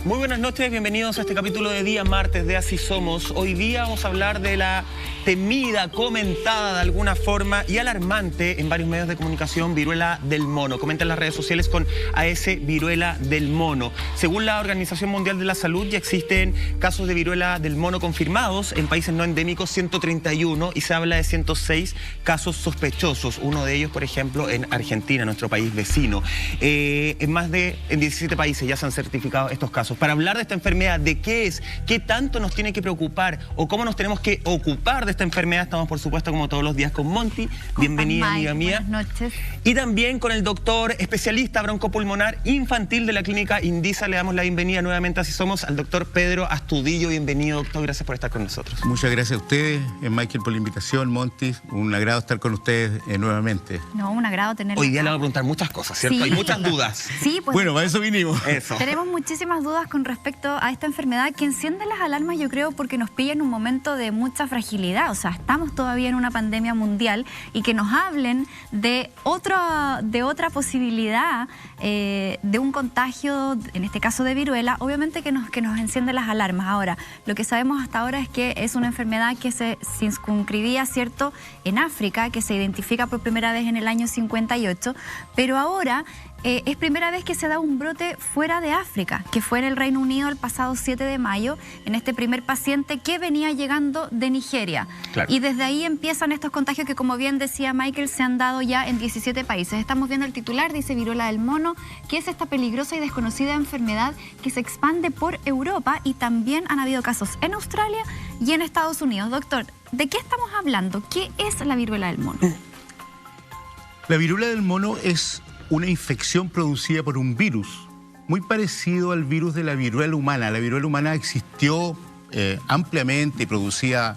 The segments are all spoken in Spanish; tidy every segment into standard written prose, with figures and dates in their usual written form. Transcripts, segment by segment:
Muy buenas noches, bienvenidos a este capítulo de día martes de Así Somos. Hoy día vamos a hablar de la temida, comentada de alguna forma y alarmante en varios medios de comunicación viruela del mono. Comenta en las redes sociales con AS viruela del mono. Según la Organización Mundial de la Salud, ya existen casos de viruela del mono confirmados en países no endémicos 131 y se habla de 106 casos sospechosos. Uno de ellos, por ejemplo, en Argentina, nuestro país vecino. En 17 países ya se han certificado estos casos. Para hablar de esta enfermedad, de qué es, qué tanto nos tiene que preocupar o cómo nos tenemos que ocupar de esta enfermedad, estamos por supuesto como todos los días con Monty. Bienvenida, amiga mía. Buenas noches. Y también con el doctor especialista broncopulmonar infantil de la clínica Indisa. Le damos la bienvenida nuevamente, Así Somos, al doctor Pedro Astudillo. Bienvenido, doctor. Gracias por estar con nosotros. Muchas gracias a ustedes, Michael, por la invitación, Monty. Un agrado estar con ustedes nuevamente. No, un agrado tenerlo. Hoy día le voy a preguntar muchas cosas, ¿cierto? Sí. Hay muchas dudas. Sí, pues Bueno, para eso vinimos. Eso. tenemos muchísimas dudas con respecto a esta enfermedad que enciende las alarmas, yo creo, porque nos pilla en un momento de mucha fragilidad. O sea, estamos todavía en una pandemia mundial y que nos hablen de otra posibilidad de un contagio, en este caso de viruela, obviamente que nos enciende las alarmas. Ahora, lo que sabemos hasta ahora es que es una enfermedad que se circunscribía, ¿cierto?, en África, que se identifica por primera vez en el año 58, pero ahora es primera vez que se da un brote fuera de África, que fue en el Reino Unido el pasado 7 de mayo, en este primer paciente que venía llegando de Nigeria. Claro. Y desde ahí empiezan estos contagios que, como bien decía Michael, se han dado ya en 17 países. Estamos viendo el titular, dice viruela del mono, que es esta peligrosa y desconocida enfermedad que se expande por Europa, y también han habido casos en Australia y en Estados Unidos. Doctor, ¿de qué estamos hablando? ¿Qué es la viruela del mono? La viruela del mono es una infección producida por un virus, muy parecido al virus de la viruela humana. La viruela humana existió ampliamente y producía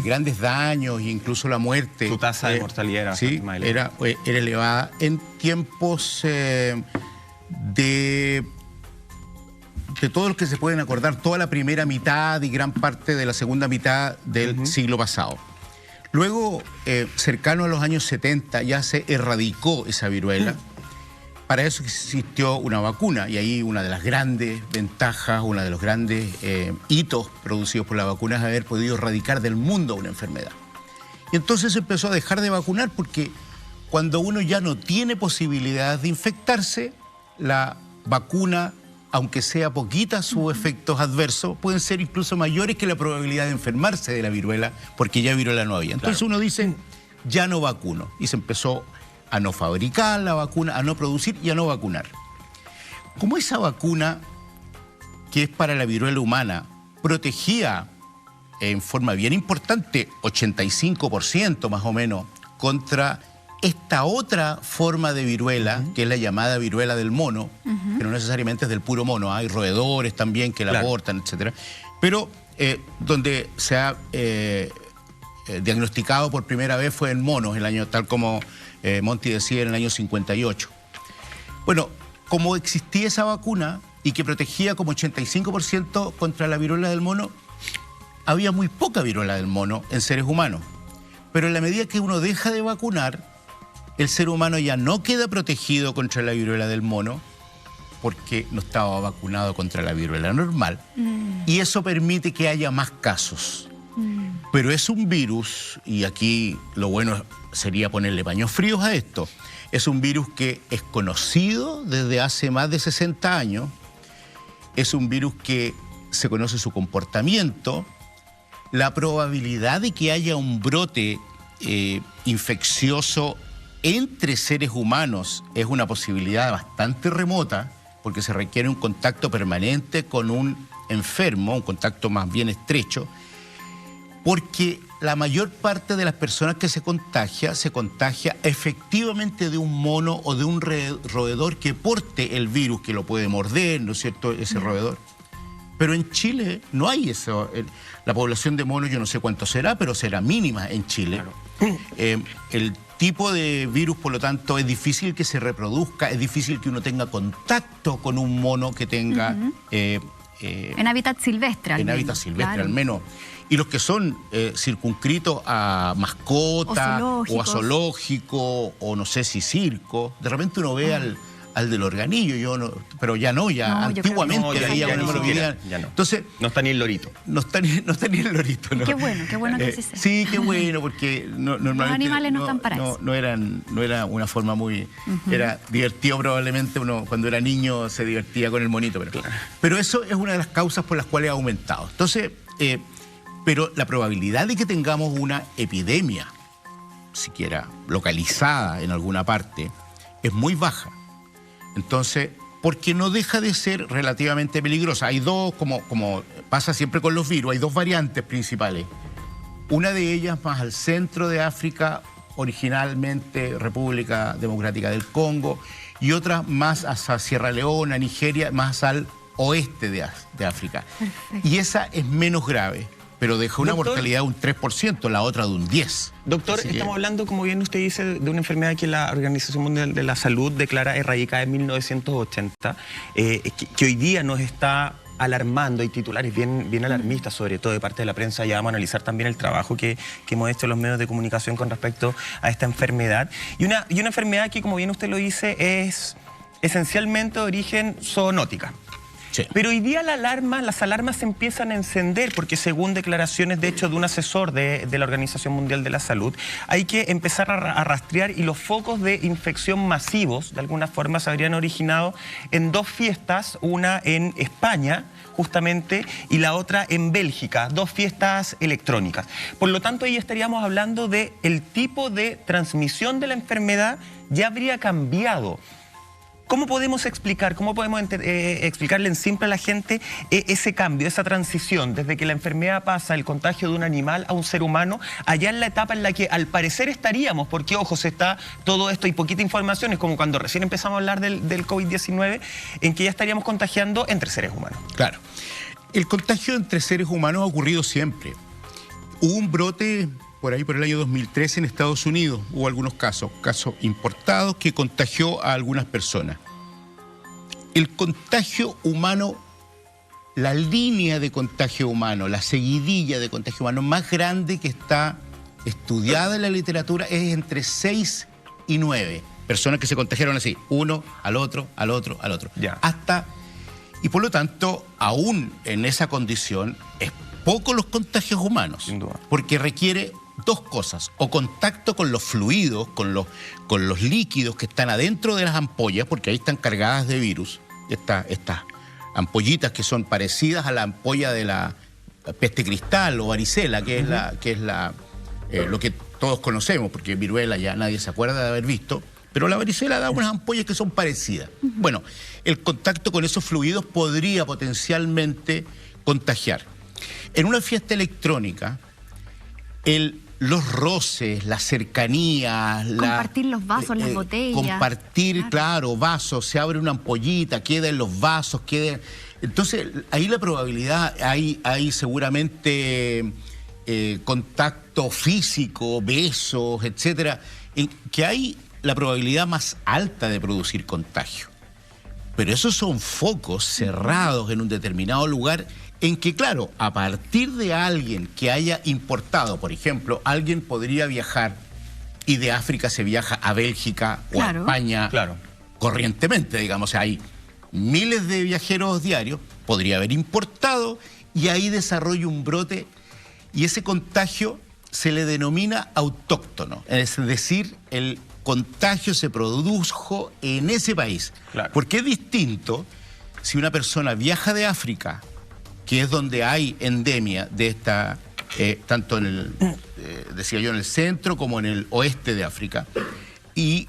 grandes daños e incluso la muerte. Su tasa de mortalidad era sí, más elevada. era elevada en tiempos de todo lo que se pueden acordar, toda la primera mitad y gran parte de la segunda mitad del siglo pasado. Luego, cercano a los años 70, ya se erradicó esa viruela. Para eso existió una vacuna, y ahí una de las grandes ventajas, uno de los grandes hitos producidos por la vacuna es haber podido erradicar del mundo una enfermedad. Y entonces se empezó a dejar de vacunar porque cuando uno ya no tiene posibilidades de infectarse, la vacuna, aunque sea poquita, sus efectos adversos pueden ser incluso mayores que la probabilidad de enfermarse de la viruela, porque ya viruela no había. Entonces uno dice, ya no vacuno. Y se empezó a no fabricar la vacuna, a no producir y a no vacunar. Como esa vacuna, que es para la viruela humana, protegía en forma bien importante, 85% más o menos, contra esta otra forma de viruela, que es la llamada viruela del mono, que no necesariamente es del puro mono, hay roedores también que la aportan, etc. Pero donde se ha diagnosticado por primera vez fue en monos, el año, tal como Monty decía, en el año 58. Bueno, como existía esa vacuna y que protegía como 85% contra la viruela del mono, había muy poca viruela del mono en seres humanos. Pero en la medida que uno deja de vacunar, el ser humano ya no queda protegido contra la viruela del mono porque no estaba vacunado contra la viruela normal. Y eso permite que haya más casos. Pero es un virus, y aquí lo bueno sería ponerle paños fríos a esto, es un virus que es conocido desde hace más de 60 años, es un virus que se conoce su comportamiento, la probabilidad de que haya un brote infeccioso entre seres humanos es una posibilidad bastante remota, porque se requiere un contacto permanente con un enfermo, un contacto más bien estrecho, porque la mayor parte de las personas que se contagia efectivamente de un mono o de un roedor que porte el virus, que lo puede morder, ¿no es cierto?, ese roedor. Pero en Chile no hay eso. La población de monos yo no sé cuánto será, pero será mínima en Chile. Claro. El tipo de virus, por lo tanto, es difícil que se reproduzca, es difícil que uno tenga contacto con un mono que tenga... en hábitat silvestre, al menos. En hábitat silvestre, al menos. Y los que son circunscritos a mascotas o a zoológico o no sé si circo, de repente uno ve al al del organillo, pero ya no, antiguamente había con el mono vivían. Ya no. Entonces, no está ni el lorito. No está ni el lorito, ¿no? Qué bueno que así sea. Sí, qué bueno, porque normalmente los animales no están para eso. No era una forma muy... Era divertido probablemente, uno cuando era niño se divertía con el monito, pero eso es una de las causas por las cuales ha aumentado. Entonces, pero la probabilidad de que tengamos una epidemia, siquiera localizada en alguna parte, es muy baja. Entonces, porque no deja de ser relativamente peligrosa. Hay dos, como pasa siempre con los virus, hay dos variantes principales. Una de ellas más al centro de África, originalmente República Democrática del Congo, y otra más hacia Sierra Leona, Nigeria, más al oeste de África. Perfecto. Y esa es menos grave, pero deja una mortalidad de un 3%, la otra de un 10%. Doctor, estamos hablando, como bien usted dice, de una enfermedad que la Organización Mundial de la Salud declara erradicada en 1980, que hoy día nos está alarmando. Hay titulares bien alarmistas, sobre todo de parte de la prensa. Ya vamos a analizar también el trabajo que hemos hecho los medios de comunicación con respecto a esta enfermedad. Y una enfermedad que, como bien usted lo dice, es esencialmente de origen zoonótica. Sí. Pero hoy día las alarmas se empiezan a encender porque, según declaraciones de hecho de un asesor de la Organización Mundial de la Salud, hay que empezar a rastrear, y los focos de infección masivos de alguna forma se habrían originado en dos fiestas, una en España justamente y la otra en Bélgica, dos fiestas electrónicas. Por lo tanto, ahí estaríamos hablando de el tipo de transmisión de la enfermedad ya habría cambiado. ¿Cómo podemos explicarle en simple a la gente ese cambio, esa transición, desde que la enfermedad pasa el contagio de un animal a un ser humano, allá en la etapa en la que al parecer estaríamos, porque ojo, se está todo esto y poquita información, es como cuando recién empezamos a hablar del COVID-19, en que ya estaríamos contagiando entre seres humanos? Claro. El contagio entre seres humanos ha ocurrido siempre. Hubo un brote por ahí por el año 2013 en Estados Unidos, hubo algunos casos importados que contagió a algunas personas. El contagio humano, la línea de contagio humano, la seguidilla de contagio humano más grande que está estudiada en la literatura es entre 6 y 9 personas que se contagiaron así, uno al otro, al otro, al otro. Ya. Y por lo tanto, aún en esa condición, es poco los contagios humanos. Sin duda. Porque requiere dos cosas: o contacto con los fluidos, con los líquidos que están adentro de las ampollas, porque ahí están cargadas de virus, estas ampollitas que son parecidas a la ampolla de la peste cristal o varicela, que es lo que todos conocemos, porque viruela ya nadie se acuerda de haber visto, pero la varicela da unas ampollas que son parecidas. Bueno, el contacto con esos fluidos podría potencialmente contagiar. En una fiesta electrónica, los roces, la cercanía, compartir los vasos, las botellas. Compartir, claro, vasos, se abre una ampollita, queda en los vasos, queda... Entonces, ahí la probabilidad, hay seguramente contacto físico, besos, etcétera, en que hay la probabilidad más alta de producir contagio. Pero esos son focos cerrados en un determinado lugar, en que, claro, a partir de alguien que haya importado, por ejemplo, alguien podría viajar y de África se viaja a Bélgica o a España corrientemente, digamos, hay miles de viajeros diarios, podría haber importado y ahí desarrolla un brote, y ese contagio se le denomina autóctono, es decir, el contagio se produjo en ese país. Claro. Porque es distinto si una persona viaja de África, que es donde hay endemia de esta, tanto en el, decía yo, en el centro como en el oeste de África, y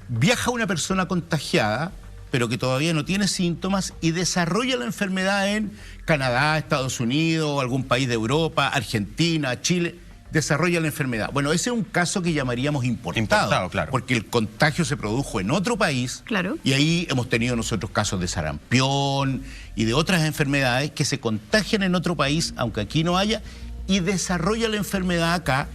viaja una persona contagiada, pero que todavía no tiene síntomas, y desarrolla la enfermedad en Canadá, Estados Unidos, algún país de Europa, Argentina, Chile, desarrolla la enfermedad. Bueno, ese es un caso que llamaríamos importado, claro, porque el contagio se produjo en otro país, claro, y ahí hemos tenido nosotros casos de sarampión y de otras enfermedades que se contagian en otro país, aunque aquí no haya, y desarrolla la enfermedad acá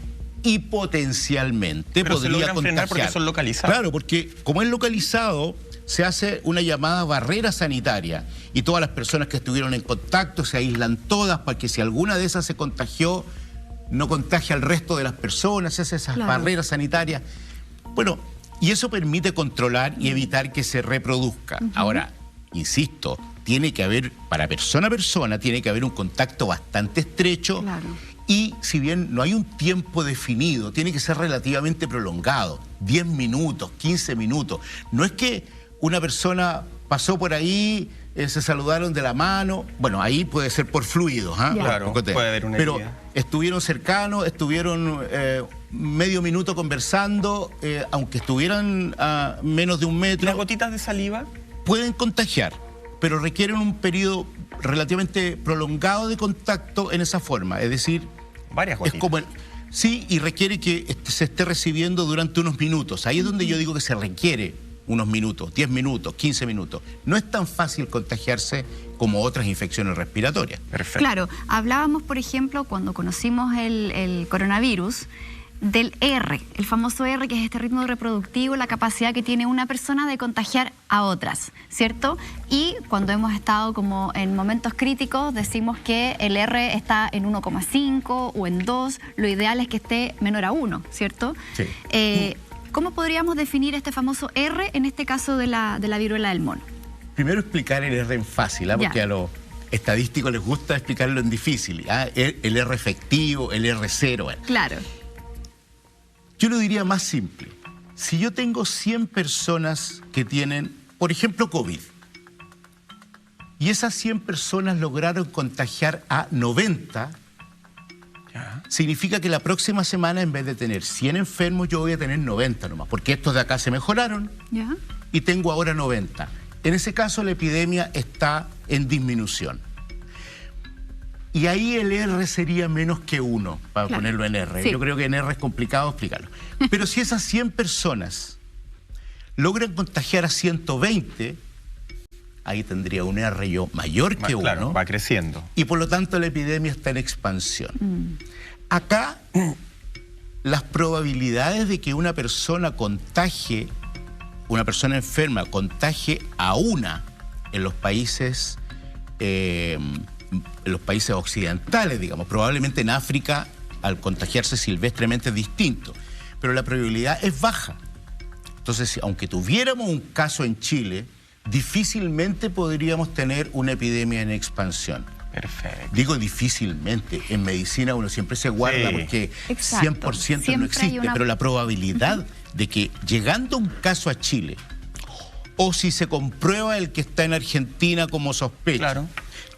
y potencialmente podría contagiar. Porque son localizados. Claro, porque como es localizado, se hace una llamada barrera sanitaria y todas las personas que estuvieron en contacto se aíslan todas para que si alguna de esas se contagió, no contagia al resto de las personas, se hace esas barreras sanitarias. Bueno, Y eso permite controlar y evitar que se reproduzca. Ahora, insisto, tiene que haber, para persona a persona, tiene que haber un contacto bastante estrecho. Claro. Y si bien no hay un tiempo definido, tiene que ser relativamente prolongado. 10 minutos, 15 minutos. No es que una persona pasó por ahí, se saludaron de la mano. Bueno, ahí puede ser por fluidos. Claro, puede haber una Pero herida. estuvieron cercanos, estuvieron medio minuto conversando, aunque estuvieran a menos de un metro. ¿Las gotitas de saliva? Pueden contagiar, pero requieren un periodo relativamente prolongado de contacto en esa forma. Es decir, Varias gotitas. es como sí, y requiere que se esté recibiendo durante unos minutos. Ahí es donde yo digo que se requiere unos minutos, 10 minutos, 15 minutos. No es tan fácil contagiarse como otras infecciones respiratorias. Perfecto. Claro, hablábamos, por ejemplo, cuando conocimos el coronavirus, del R, el famoso R, que es este ritmo reproductivo, la capacidad que tiene una persona de contagiar a otras, ¿cierto? Y cuando hemos estado como en momentos críticos, decimos que el R está en 1,5 o en 2, lo ideal es que esté menor a 1, ¿cierto? Sí. ¿Cómo podríamos definir este famoso R en este caso de la viruela del mono? Primero explicar el R en fácil, porque Ya. a los estadísticos les gusta explicarlo en difícil. El R efectivo, el R0. Claro. Yo lo diría más simple. Si yo tengo 100 personas que tienen, por ejemplo, COVID, y esas 100 personas lograron contagiar a 90, Ya. significa que la próxima semana, en vez de tener 100 enfermos, yo voy a tener 90 nomás, porque estos de acá se mejoraron ¿Ya? y tengo ahora 90. En ese caso, la epidemia está en disminución. Y ahí el R sería menos que 1, para Claro. ponerlo en R. Sí. Yo creo que en R es complicado explicarlo. Pero si esas 100 personas logran contagiar a 120, ahí tendría un R yo mayor que 1. Claro, va creciendo. Y por lo tanto la epidemia está en expansión. Acá las probabilidades de que una persona contagie, una persona enferma contagie a una en los países occidentales, digamos, probablemente en África al contagiarse silvestremente es distinto, pero la probabilidad es baja. Entonces, aunque tuviéramos un caso en Chile, difícilmente podríamos tener una epidemia en expansión. Perfecto. Digo difícilmente, en medicina uno siempre se guarda Sí. porque Exacto. 100% Siempre no hay existe, una- pero la probabilidad de que llegando un caso a Chile, o si se comprueba el que está en Argentina como sospecha, Claro.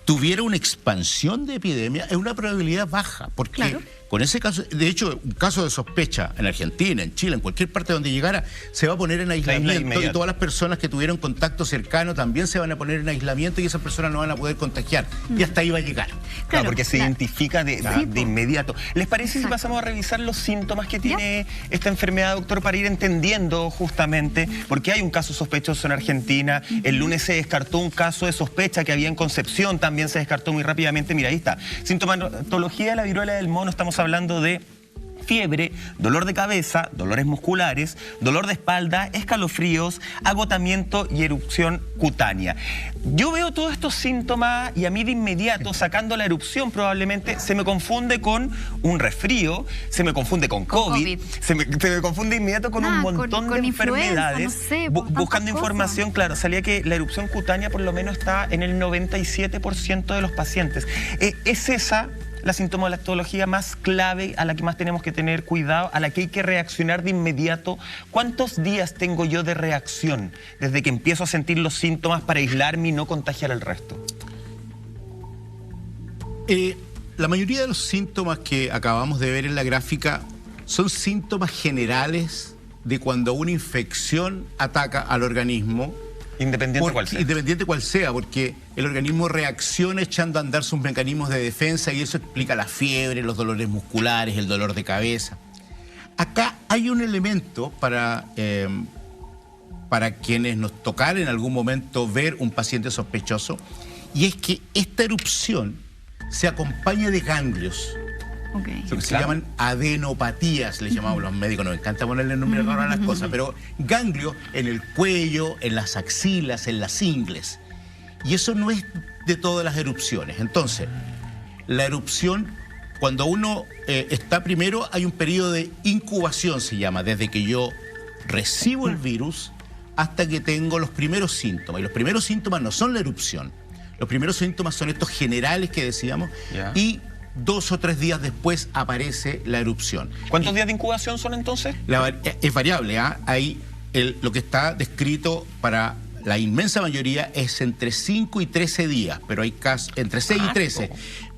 tuviera una expansión de epidemia, es una probabilidad baja, porque Claro. con ese caso, de hecho, un caso de sospecha en Argentina, en Chile, en cualquier parte donde llegara, se va a poner en aislamiento y inmediato. todas las personas que tuvieron contacto cercano también se van a poner en aislamiento y esas personas no van a poder contagiar. Y hasta ahí va a llegar. Claro, porque se claro. identifica de po. inmediato. ¿Les parece si Exacto. pasamos a revisar los síntomas que tiene esta enfermedad, doctor, para ir entendiendo justamente? Porque hay un caso sospechoso en Argentina. El lunes se descartó un caso de sospecha que había en Concepción, también se descartó muy rápidamente. Mira, ahí está. Sintomatología de la viruela del mono, estamos hablando de fiebre, dolor de cabeza, dolores musculares, dolor de espalda, escalofríos, agotamiento y erupción cutánea. Yo veo todos estos síntomas y a mí de inmediato, sacando la erupción probablemente, se me confunde con un resfrío, se me confunde con COVID, se me confunde de inmediato con un montón con de influenza, enfermedades. no sé, por tantas Buscando cosas. información, claro, salía que la erupción cutánea por lo menos está en el 97% de los pacientes. ¿Es esa la sintomatología más clave, a la que más tenemos que tener cuidado, a la que hay que reaccionar de inmediato? ¿Cuántos días tengo yo de reacción desde que empiezo a sentir los síntomas para aislarme y no contagiar al resto? La mayoría de los síntomas que acabamos de ver en la gráfica son síntomas generales de cuando una infección ataca al organismo. Independiente cuál sea. Independiente cual sea, porque el organismo reacciona echando a andar sus mecanismos de defensa y eso explica la fiebre, los dolores musculares, el dolor de cabeza. Acá hay un elemento para quienes nos tocara en algún momento ver un paciente sospechoso, y es que esta erupción se acompaña de ganglios. Okay. Lo que se Claro. llaman adenopatías, les llamamos los médicos, nos encanta ponerle nombre raro a las cosas, pero ganglio en el cuello, en las axilas, en las ingles. Y eso no es de todas las erupciones. Entonces, la erupción, cuando uno está primero, hay un periodo de incubación, se llama, desde que yo recibo el virus hasta que tengo los primeros síntomas. Y los primeros síntomas no son la erupción. Los primeros síntomas son estos generales que decíamos. Y 2 o 3 días después aparece la erupción. ¿Cuántos días de incubación son entonces? Es variable, ¿ah? Ahí lo que está descrito para la inmensa mayoría es entre 5 y 13 días, pero hay casos entre 6 y 13.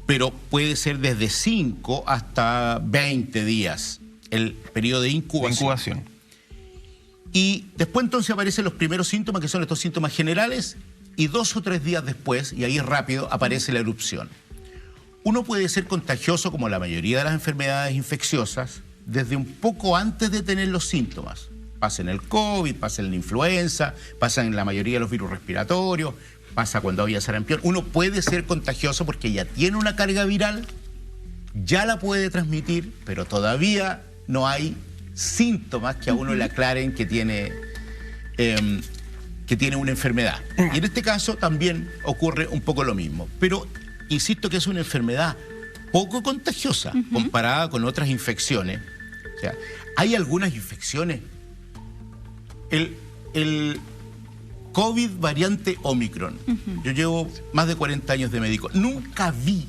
Pero puede ser desde 5 hasta 20 días el periodo de incubación. Y después entonces aparecen los primeros síntomas, que son estos síntomas generales, y 2 o 3 días después, y ahí rápido, aparece la erupción. Uno puede ser contagioso, como la mayoría de las enfermedades infecciosas, desde un poco antes de tener los síntomas. Pasa en el COVID, pasa en la influenza, pasa en la mayoría de los virus respiratorios, pasa cuando había sarampión. Uno puede ser contagioso porque ya tiene una carga viral, ya la puede transmitir, pero todavía no hay síntomas que a uno le aclaren que tiene una enfermedad. Y en este caso también ocurre un poco lo mismo. Pero insisto que es una enfermedad poco contagiosa comparada con otras infecciones. O sea, hay algunas infecciones. El COVID variante Omicron. Yo llevo más de 40 años de médico. Nunca vi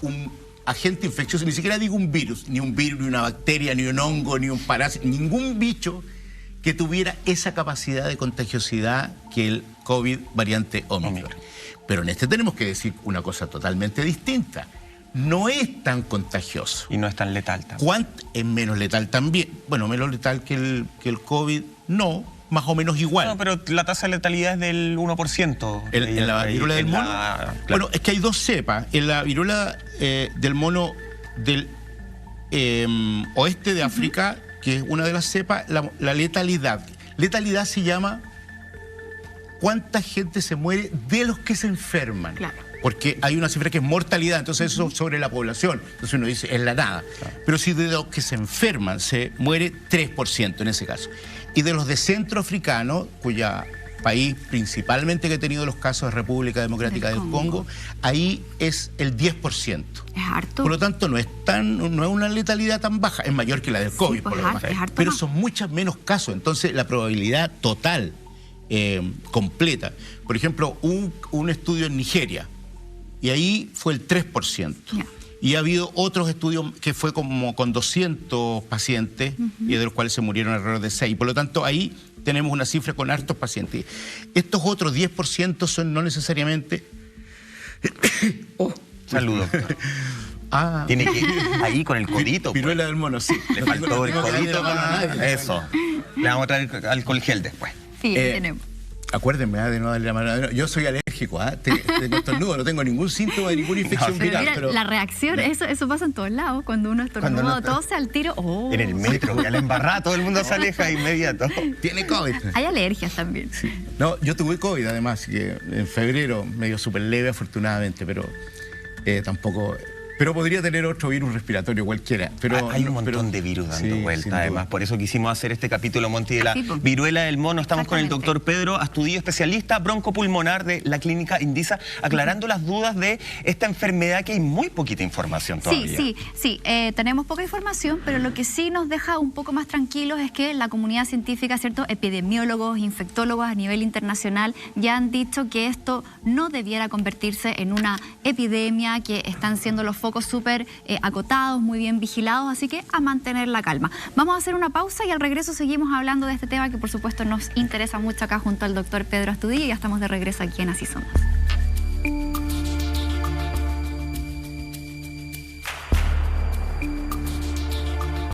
un agente infeccioso, ni siquiera digo un virus, ni una bacteria, ni un hongo, ni un parásito, ningún bicho que tuviera esa capacidad de contagiosidad que el COVID variante Omicron. Pero en este tenemos que decir una cosa totalmente distinta. No es tan contagioso. Y no es tan letal también. Es menos letal también. Bueno, menos letal que el COVID, no, más o menos igual. No, pero la tasa de letalidad es del 1%. ¿En la viruela del mono? Claro. Bueno, es que hay 2 cepas. En la viruela del mono del oeste de África, que es una de las cepas, la letalidad. Letalidad se llama cuánta gente se muere de los que se enferman. Claro. Porque hay una cifra que es mortalidad, entonces eso sobre la población. Entonces uno dice, es la nada. Claro. Pero si de los que se enferman se muere 3% en ese caso. Y de los de centroafricanos, cuya país principalmente que ha tenido los casos de República Democrática del Congo, ahí es el 10%. Es harto. Por lo tanto, no es una letalidad tan baja, es mayor que la del COVID, por lo demás. Pero son muchos menos casos, entonces la probabilidad total, completa. Por ejemplo, un estudio en Nigeria, y ahí fue el 3%. Y ha habido otros estudios que fue como con 200 pacientes, y de los cuales se murieron alrededor de 6. Por lo tanto, ahí tenemos una cifra con hartos pacientes. Estos otros 10% son no necesariamente... Saludos. Tiene que ir ahí con el codito. Viruela del mono, sí. Le faltó el codito. Eso. Le vamos a traer alcohol gel después. Sí, tenemos. Acuérdenme de no darle la mano. Yo soy alérgico, tengo estornudo, no tengo ningún síntoma de ninguna infección viral. Mira, pero la reacción, eso pasa en todos lados. Cuando uno estornuda, todo se al tiro. En el metro, ya la embarrada, todo el mundo se aleja de inmediato. Tiene COVID. Hay alergias también. Sí. No, yo tuve COVID además, que en febrero, medio súper leve afortunadamente, pero tampoco... Pero podría tener otro virus respiratorio cualquiera. Pero hay un montón de virus dando vuelta, además. Por eso quisimos hacer este capítulo, Monty, de la viruela del mono. Estamos con el doctor Pedro Astudillo, especialista broncopulmonar de la clínica Indisa, aclarando las dudas de esta enfermedad que hay muy poquita información todavía. Sí. Tenemos poca información, pero lo que sí nos deja un poco más tranquilos es que la comunidad científica, ¿cierto? Epidemiólogos, infectólogos a nivel internacional ya han dicho que esto no debiera convertirse en una epidemia, que están siendo los focos súper acotados, muy bien vigilados, así que a mantener la calma. Vamos a hacer una pausa y al regreso seguimos hablando de este tema que por supuesto nos interesa mucho acá junto al doctor Pedro Astudillo. Ya estamos de regreso aquí en Así Somos.